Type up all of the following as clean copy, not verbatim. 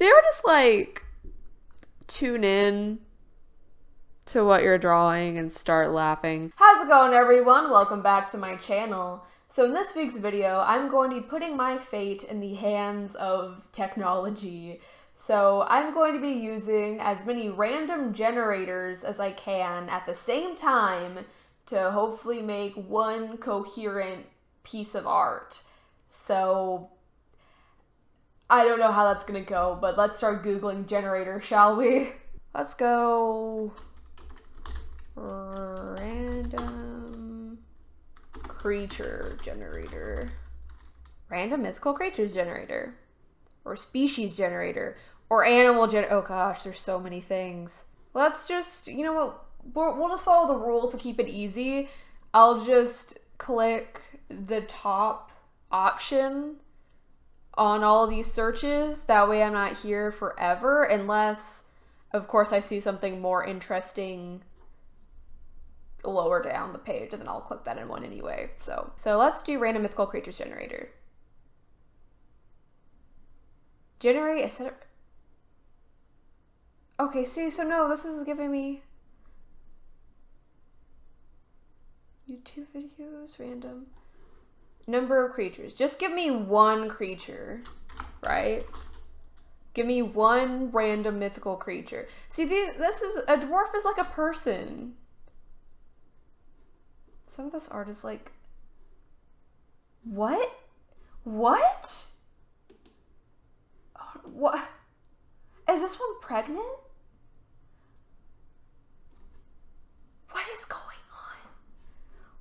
Do you ever just like tune in to what you're drawing and start laughing? How's it going, everyone? Welcome back to my channel. So in this week's video, I'm going to be putting my fate in the hands of technology. So I'm going to be using as many random generators as I can at the same time to hopefully make one coherent piece of art. So I don't know how that's gonna go, but let's start Googling generator, shall we? Let's go random creature generator. Random mythical creatures generator. Or species generator. Or animal generator. Oh gosh, there's so many things. Let's just, you know what, we'll just follow the rule to keep it easy. I'll just click the top option on all of these searches. That way I'm not here forever, unless, of course, I see something more interesting lower down the page, and then I'll click that in one anyway. So let's do random mythical creatures generator. Generate a set of... Okay, see, so no, this is giving me YouTube videos, random number of creatures. Just give me one creature, right? Give me one random mythical creature. See, this is, a dwarf is like a person. Some of this art is like, what? What? What? Is this one pregnant? What is going on?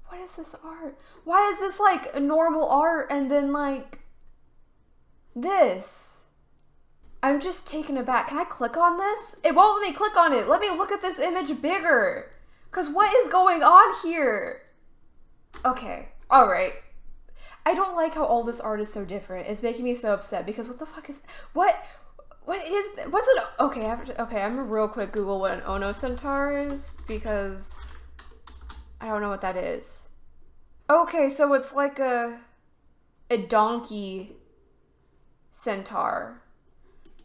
What is this art? Why is this like a normal art and then like this? I'm just taken aback. Can I click on this? It won't let me click on it. Let me look at this image bigger. Because what is going on here? Okay, alright. I don't like how all this art is so different. It's making me so upset because what the fuck is... What is... What's an... Okay, I'm gonna real quick Google what an Ono centaur is because I don't know what that is. Okay, so it's like a donkey centaur.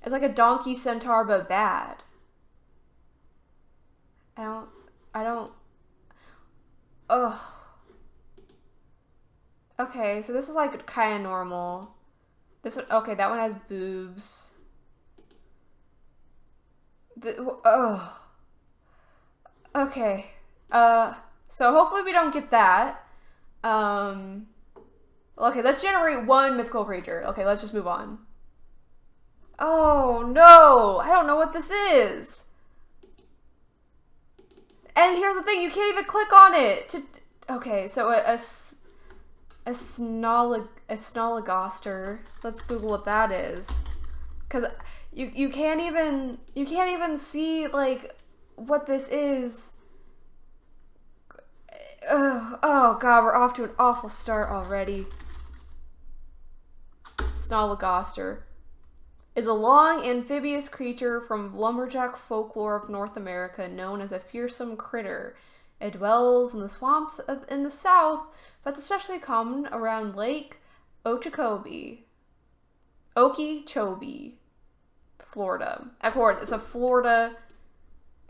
It's like a donkey centaur but bad. I don't... Ugh. Okay, so this is like kind of normal. This one, okay, that one has boobs. Oh. Okay. So hopefully we don't get that. Okay, let's generate one mythical creature. Okay, let's just move on. Oh no, I don't know what this is. And here's the thing, you can't even click on it. Okay, so a snologoster. Let's Google what that is, because you can't even see like what this is. Oh god, we're off to an awful start already. Snologoster is a long amphibious creature from lumberjack folklore of North America, known as a fearsome critter. It dwells in the swamps in the south, but especially common around Lake Okeechobee, Florida. Of course, it's a Florida.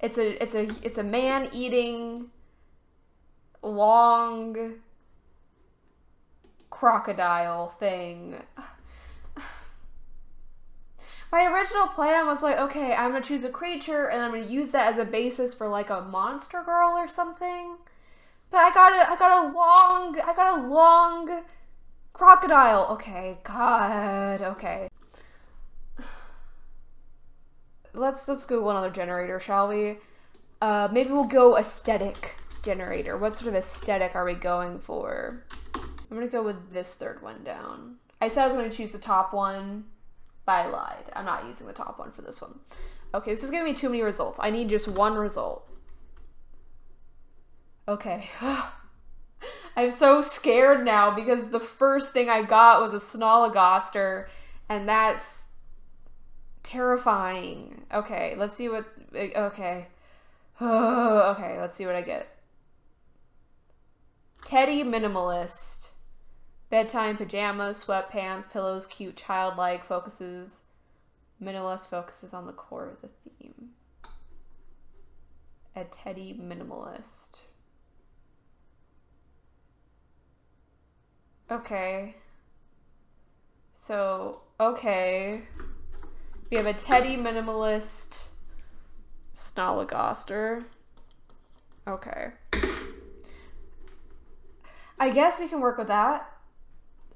It's a man-eating long crocodile thing. My original plan was like, okay, I'm gonna choose a creature and I'm gonna use that as a basis for like a monster girl or something. But I got a long crocodile. Okay, God, okay. Let's Google another generator, shall we? Maybe we'll go aesthetic generator. What sort of aesthetic are we going for? I'm gonna go with this third one down. I said I was gonna choose the top one, but I lied. I'm not using the top one for this one. Okay, this is giving me too many results. I need just one result. Okay. I'm so scared now because the first thing I got was a snologoster, and that's terrifying. Okay, let's see what... Okay. Okay, let's see what I get. Teddy minimalist. Bedtime pajamas, sweatpants, pillows, cute, childlike, focuses Minimalist focuses on the core of the theme. A teddy minimalist. Okay. So, okay. We have a teddy minimalist Snolligoster. Okay. I guess we can work with that.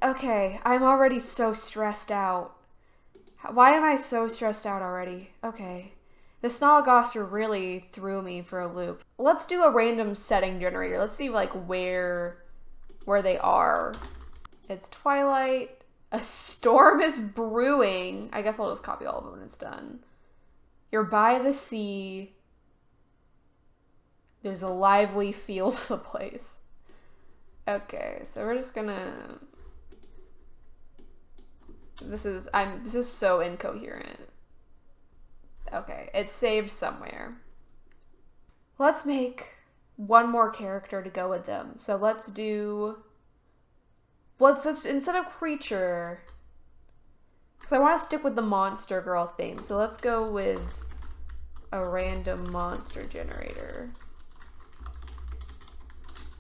Okay, I'm already so stressed out. Why am I so stressed out already? Okay. The Snolligoster really threw me for a loop. Let's do a random setting generator. Let's see like where they are. It's twilight. A storm is brewing. I guess I'll just copy all of it when it's done. You're by the sea. There's a lively feel to the place. Okay, so we're just gonna... This is so incoherent. Okay, it's saved somewhere. Let's make one more character to go with them. So let's instead of creature, because I want to stick with the monster girl theme. So let's go with a random monster generator.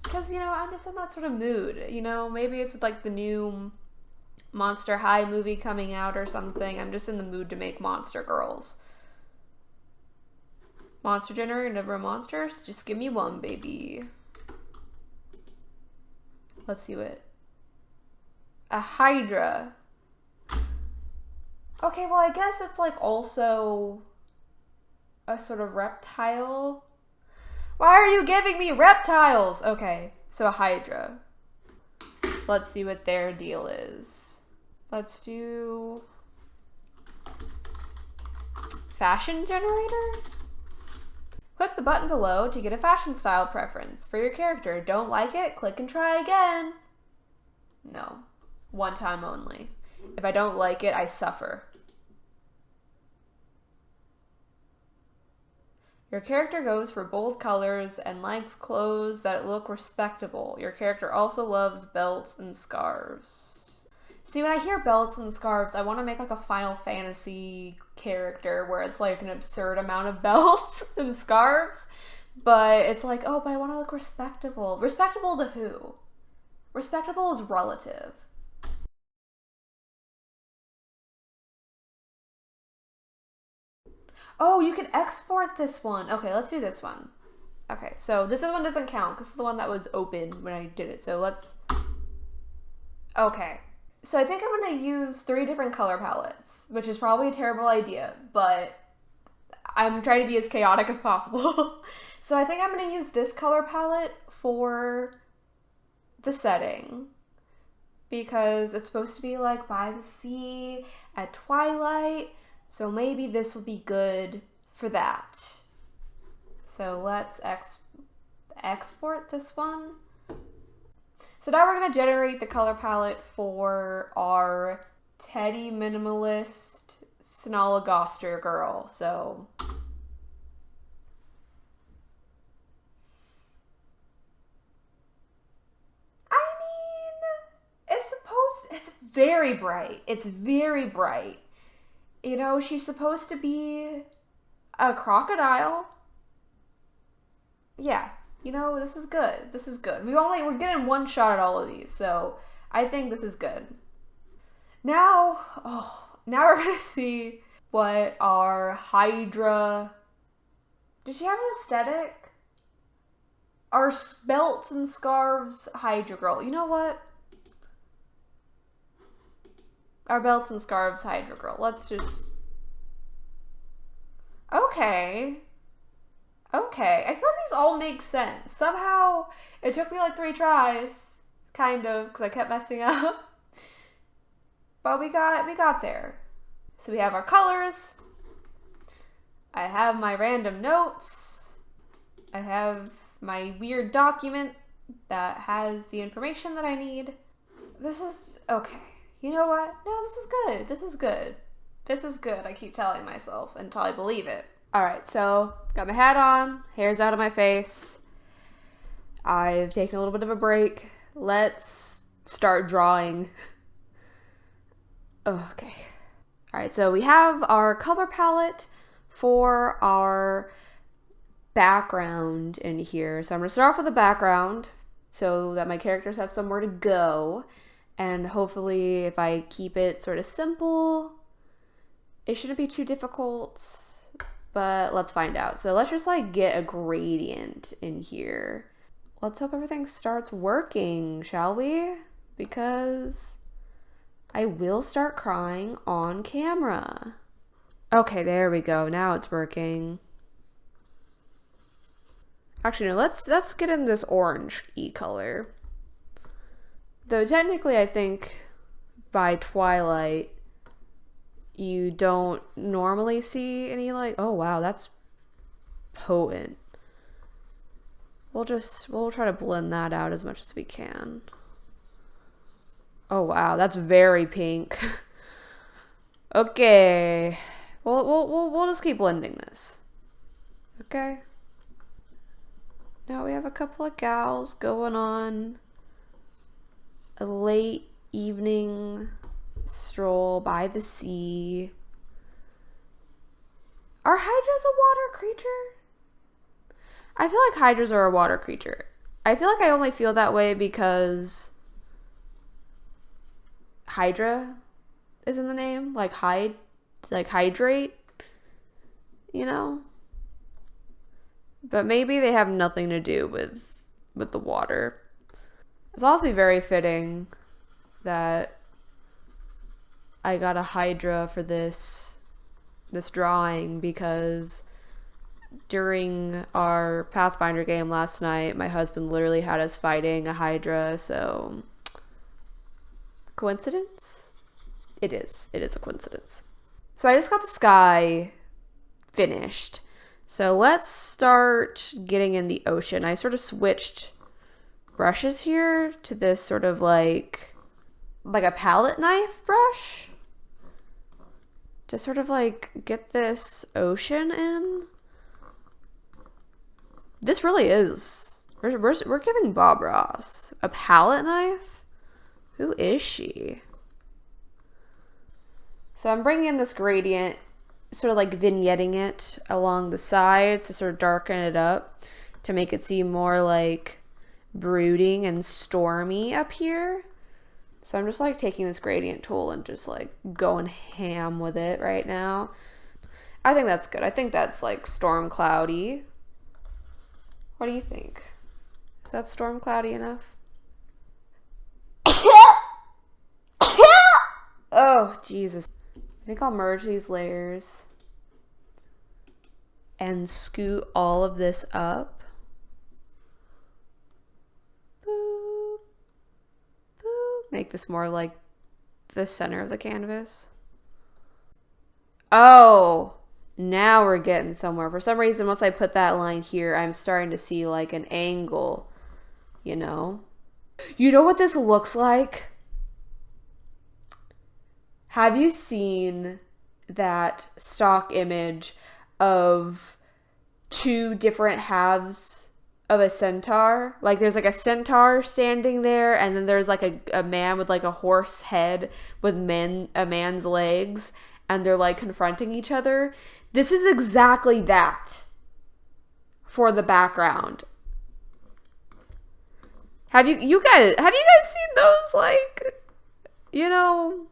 Because, you know, I'm just in that sort of mood. You know, maybe it's with like the new Monster High movie coming out or something. I'm just in the mood to make monster girls. Monster generator, number of monsters? Just give me one, baby. Let's see what. A Hydra. Okay, well, I guess it's like also a sort of reptile. Why are you giving me reptiles? Okay, so a Hydra. Let's see what their deal is. Let's do fashion generator. Click the button below to get a fashion style preference for your character. Don't like it? Click and try again. No, one time only. If I don't like it, I suffer. Your character goes for bold colors and likes clothes that look respectable. Your character also loves belts and scarves. See, when I hear belts and scarves, I want to make like a Final Fantasy character where it's like an absurd amount of belts and scarves. But it's like, oh, but I want to look respectable. Respectable to who? Respectable is relative. Oh, you can export this one. Okay, let's do this one. Okay, so this one doesn't count because this is the one that was open when I did it. So let's... Okay. So I think I'm going to use 3 different color palettes, which is probably a terrible idea, but I'm trying to be as chaotic as possible. So I think I'm going to use this color palette for the setting because it's supposed to be like by the sea at twilight. So maybe this will be good for that. So let's export this one. So now we're going to generate the color palette for our teddy minimalist Snolligoster girl. So I mean, it's very bright. It's very bright. You know, she's supposed to be a crocodile. Yeah. You know, this is good. This is good. We're getting one shot at all of these, so I think this is good. Now we're gonna see what our Hydra... Does she have an aesthetic? Our belts and scarves Hydra girl. You know what? Our belts and scarves Hydra girl. Let's just... Okay. Okay, I feel like these all make sense. Somehow, it took me like 3 tries, kind of, because I kept messing up. But we got there. So we have our colors. I have my random notes. I have my weird document that has the information that I need. This is, okay. You know what? No, this is good. This is good. This is good, I keep telling myself until I believe it. Alright, so got my hat on, hair's out of my face. I've taken a little bit of a break. Let's start drawing. Okay. All right, so we have our color palette for our background in here. So I'm gonna start off with the background so that my characters have somewhere to go. And hopefully if I keep it sort of simple, it shouldn't be too difficult, but let's find out. So let's just like get a gradient in here. Let's hope everything starts working, shall we? Because I will start crying on camera. Okay, there we go. Now it's working. Actually, no, let's get in this orange color. Though technically I think by twilight you don't normally see any like, oh wow, that's potent. We'll try to blend that out as much as we can. Oh wow, that's very pink. Okay. We'll just keep blending this. Okay. Now we have a couple of gals going on a late evening stroll by the sea. Are hydras a water creature? I feel like hydras are a water creature. I feel like I only feel that way because Hydra is in the name, like hydrate, you know? But maybe they have nothing to do with the water. It's also very fitting that I got a Hydra for this drawing because during our Pathfinder game last night, my husband literally had us fighting a Hydra, so coincidence? It is a coincidence. So I just got the sky finished. So let's start getting in the ocean. I sort of switched brushes here to this sort of like a palette knife brush. To sort of like get this ocean in. This really is, we're giving Bob Ross a palette knife? Who is she? So I'm bringing in this gradient, sort of like vignetting it along the sides to sort of darken it up to make it seem more like brooding and stormy up here. So I'm just like taking this gradient tool and just like going ham with it right now. I think that's good. I think that's like storm cloudy. What do you think? Is that storm cloudy enough? Oh, Jesus. I think I'll merge these layers and scoot all of this up. Boop, boop. Make this more like the center of the canvas. Oh, now we're getting somewhere. For some reason, once I put that line here, I'm starting to see like an angle, you know? You know what this looks like? Have you seen that stock image of two different halves of a centaur? Like there's like a centaur standing there, and then there's like a man with like a horse head with a man's legs, and they're like confronting each other. This is exactly that for the background. Have you guys seen those, like, you know,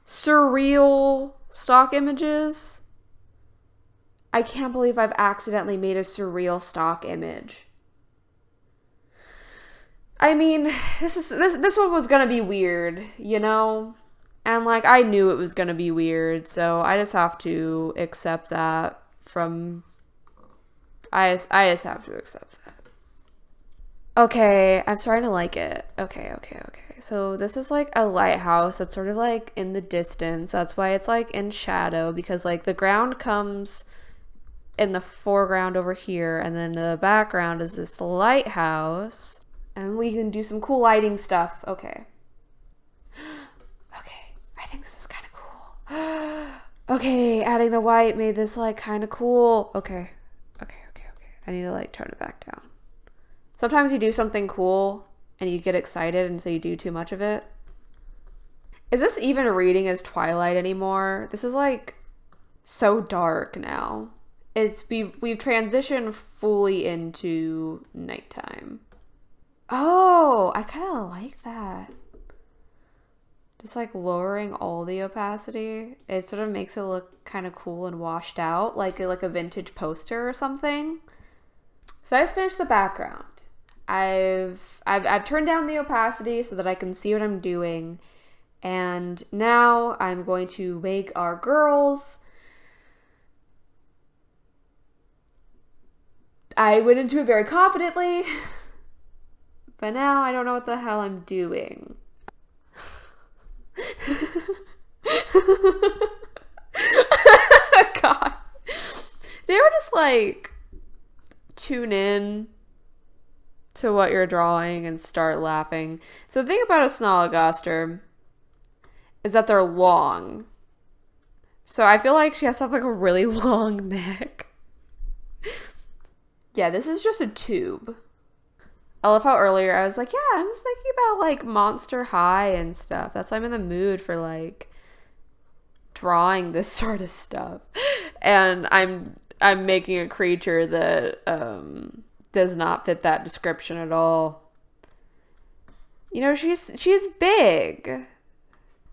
surreal stock images? I can't believe I've accidentally made a surreal stock image. I mean, this one was gonna be weird, you know? And like I knew it was gonna be weird, so I just have to accept that from I just have to accept that. Okay, I'm starting to like it. Okay. So this is like a lighthouse that's sort of like in the distance. That's why it's like in shadow, because like the ground comes in the foreground over here, and then the background is this lighthouse. And we can do some cool lighting stuff. Okay. I think this is kind of cool. Okay, adding the white made this like kind of cool. Okay. I need to like turn it back down. Sometimes you do something cool and you get excited, and so you do too much of it. Is this even reading as Twilight anymore? This is like so dark now. We've transitioned fully into nighttime. Oh, I kind of like that. Just like lowering all the opacity. It sort of makes it look kind of cool and washed out, like a vintage poster or something. So I just finished the background. I've turned down the opacity so that I can see what I'm doing. And now I'm going to wake our girls. I went into it very confidently, but now I don't know what the hell I'm doing. God. Do you ever just like tune in to what you're drawing and start laughing? So the thing about a Snolligaster is that they're long. So I feel like she has to have like a really long neck. Yeah, this is just a tube. I love how earlier I was like, yeah, I was thinking about like Monster High and stuff. That's why I'm in the mood for like drawing this sort of stuff. And I'm making a creature that does not fit that description at all. You know, she's big.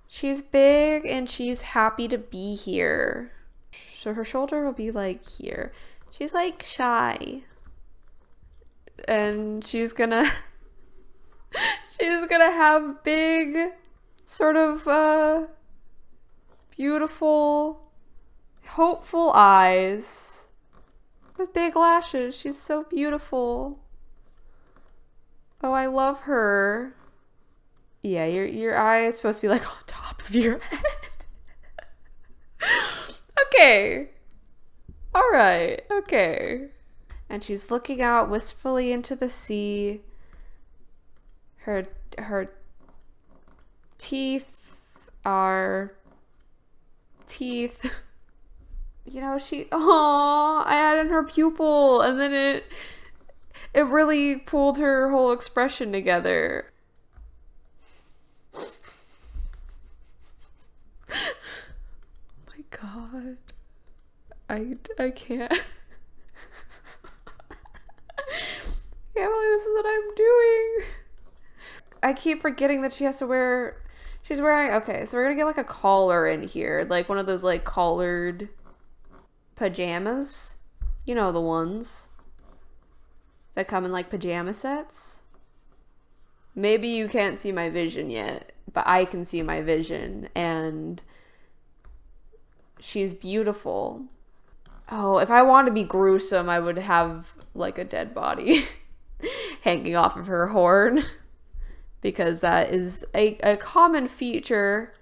She's big and she's happy to be here. So her shoulder will be like here. She's like shy. And she's gonna have big, sort of beautiful, hopeful eyes with big lashes. She's so beautiful. Oh, I love her. Yeah, your eye is supposed to be like on top of your head. Okay. All right. Okay. And she's looking out wistfully into the sea. Her teeth are teeth. You know, I added her pupil, and then it really pulled her whole expression together. Oh my God. I can't. I can't believe this is what I'm doing. I keep forgetting that she's wearing, okay, so we're gonna get like a collar in here, like one of those like collared pajamas. You know, the ones that come in like pajama sets. Maybe you can't see my vision yet, but I can see my vision, and she's beautiful. Oh, if I wanted to be gruesome, I would have like a dead body hanging off of her horn, because that is a common feature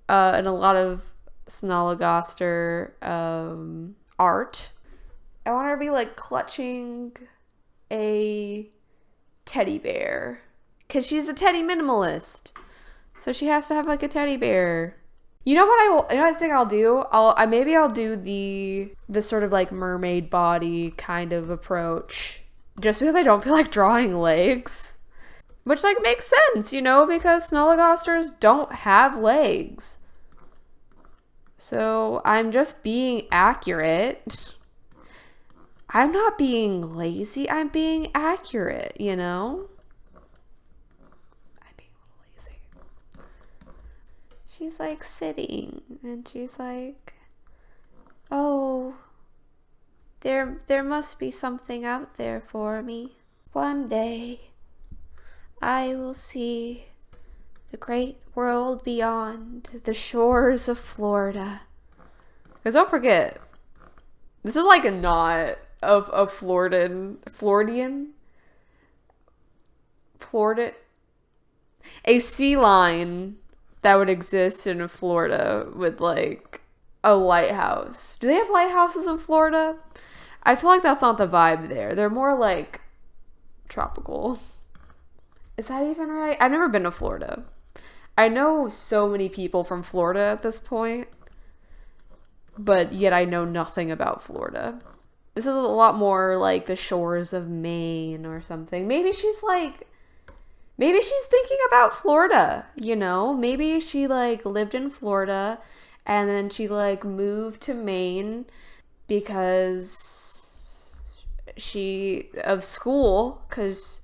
in a lot of Snolligaster art. I want her to be like clutching a teddy bear, because she's a teddy minimalist, so she has to have like a teddy bear. You know what I think I'll do? Maybe I'll do the sort of like mermaid body kind of approach, just because I don't feel like drawing legs, which like makes sense, you know, because Snolligasters don't have legs. So I'm just being accurate. I'm not being lazy. I'm being accurate, you know? I'm being a little lazy. She's like sitting and she's like, oh, there must be something out there for me. One day I will see the great world beyond the shores of Florida. Because don't forget, this is like a knot of Floridian, a sea line that would exist in Florida with like a lighthouse. Do they have lighthouses in Florida? I feel like that's not the vibe there. They're more like tropical. Is that even right? I've never been to Florida. I know so many people from Florida at this point, but yet I know nothing about Florida. This is a lot more like the shores of Maine or something. Maybe she's like Maybe she's thinking about Florida, you know? Maybe she like lived in Florida and then she like moved to Maine because she of school, because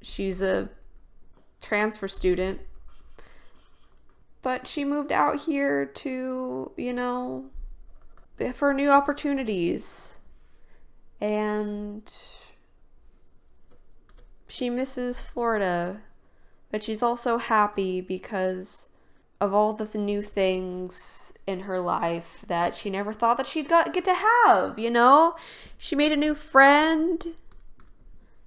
she's a transfer student. But she moved out here to, you know, for new opportunities. And she misses Florida. But she's also happy because of all the new things in her life that she never thought that she'd get to have, you know? She made a new friend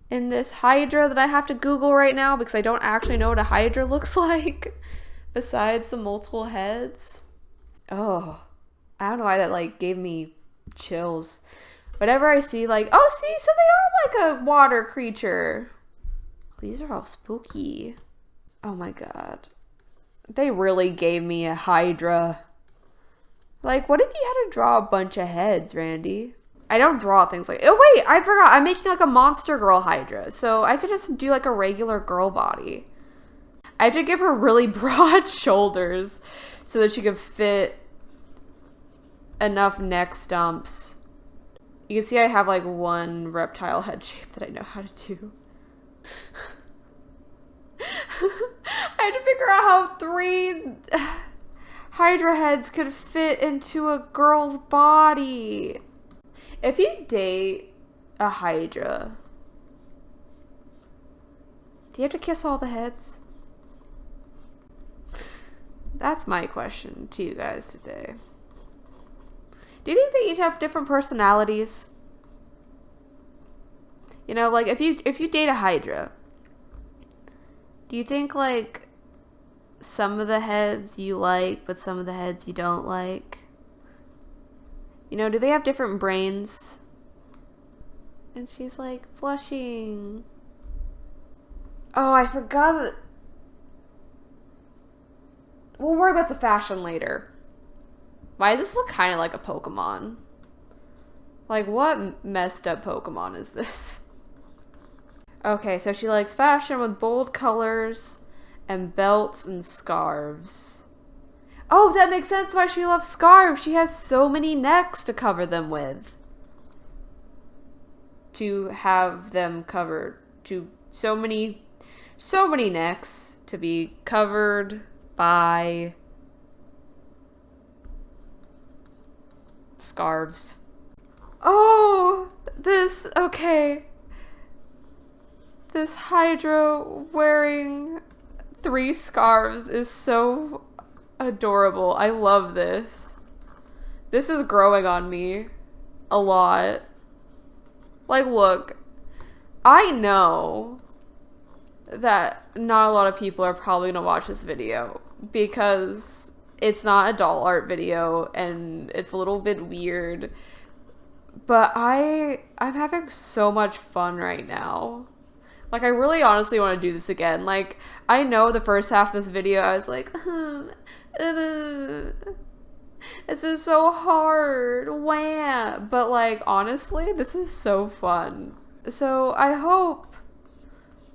in this Hydra that I have to Google right now because I don't actually know what a Hydra looks like besides the multiple heads. Oh, I don't know why that like gave me chills. Whenever I see like, oh, see, so they are like a water creature. These are all spooky. Oh my god. They really gave me a Hydra. Like, what if you had to draw a bunch of heads, Randy? I don't draw things like... Oh, wait, I forgot. I'm making like a monster girl Hydra. So I could just do like a regular girl body. I have to give her really broad shoulders so that she could fit enough neck stumps. You can see I have like one reptile head shape that I know how to do. I had to figure out how 3 Hydra heads could fit into a girl's body. If you date a Hydra, do you have to kiss all the heads? That's my question to you guys today. Do you think they each have different personalities? You know, like if you date a Hydra, do you think like some of the heads you like, but some of the heads you don't like? You know, do they have different brains? And she's like blushing. Oh, I forgot. We'll worry about the fashion later. Why does this look kind of like a Pokemon? Like, what messed up Pokemon is this? Okay, so she likes fashion with bold colors and belts and scarves. Oh, that makes sense why she loves scarves. She has so many necks to cover them with. To have them covered. So many necks to be covered by scarves. Oh, okay. This Hydra wearing 3 scarves is so adorable. I love this. This is growing on me a lot. Like, look, I know that not a lot of people are probably gonna watch this video because it's not a doll art video and it's a little bit weird. But I'm having so much fun right now. Like, I really honestly want to do this again. Like, I know the first half of this video, I was like, this is so hard. Wah. But, like, honestly, this is so fun. So, I hope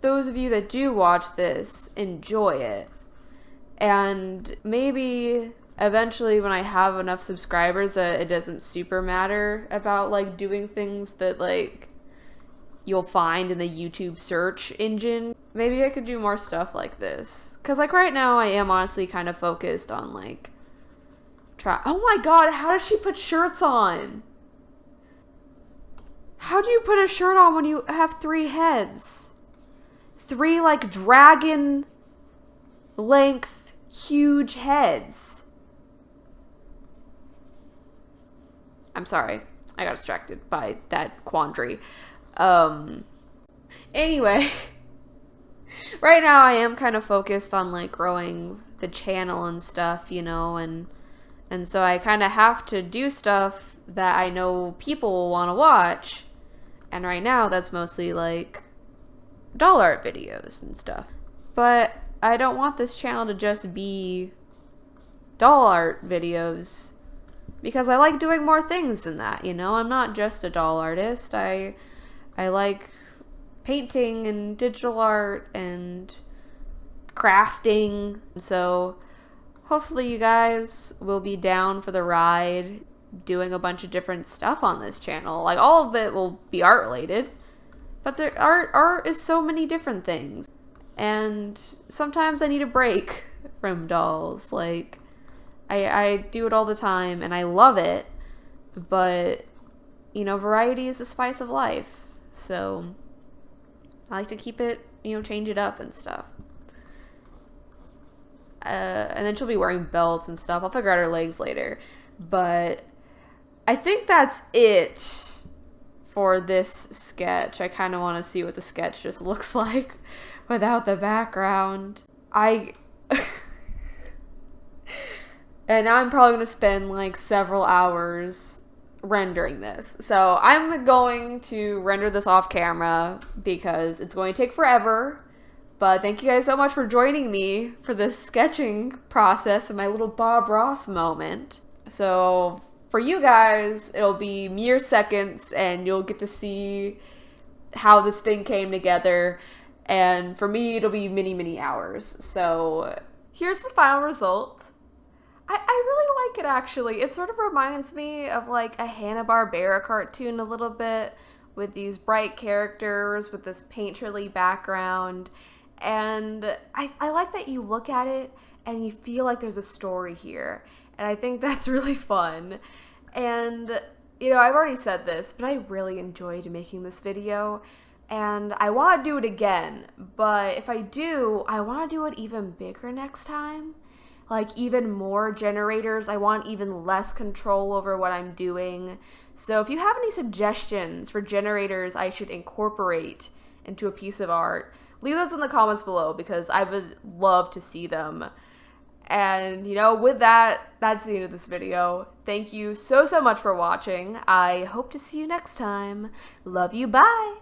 those of you that do watch this enjoy it. And maybe eventually when I have enough subscribers that it doesn't super matter about, like, doing things that, like, you'll find in the YouTube search engine. Maybe I could do more stuff like this. Because, like, right now I am honestly kind of focused on, like, oh my god, how does she put shirts on? How do you put a shirt on when you have 3 heads? 3, like, dragon length, huge heads. I'm sorry. I got distracted by that quandary. Anyway, right now I am kind of focused on like growing the channel and stuff, you know, and so I kind of have to do stuff that I know people will want to watch. And right now that's mostly like doll art videos and stuff. But I don't want this channel to just be doll art videos because I like doing more things than that, you know? I'm not just a doll artist. I like painting and digital art and crafting. So hopefully you guys will be down for the ride, doing a bunch of different stuff on this channel. Like, all of it will be art related, but art is so many different things. And sometimes I need a break from dolls. Like, I do it all the time and I love it, but you know, variety is the spice of life. So I like to keep it, you know, change it up and stuff. And then she'll be wearing belts and stuff. I'll figure out her legs later. But I think that's it for this sketch. I kind of want to see what the sketch just looks like without the background. And now I'm probably going to spend like several hours rendering this. So I'm going to render this off camera because it's going to take forever. But thank you guys so much for joining me for this sketching process and my little Bob Ross moment. So for you guys, it'll be mere seconds and you'll get to see how this thing came together. And for me, it'll be many, many hours. So here's the final result. I really like it, actually. It sort of reminds me of like a Hanna-Barbera cartoon a little bit, with these bright characters with this painterly background. And I like that you look at it and you feel like there's a story here. And I think that's really fun. And, you know, I've already said this, but I really enjoyed making this video. And I want to do it again. But if I do, I want to do it even bigger next time. Like, even more generators. I want even less control over what I'm doing. So if you have any suggestions for generators I should incorporate into a piece of art, leave those in the comments below because I would love to see them. And, you know, with that, that's the end of this video. Thank you so much for watching. I hope to see you next time. Love you, bye!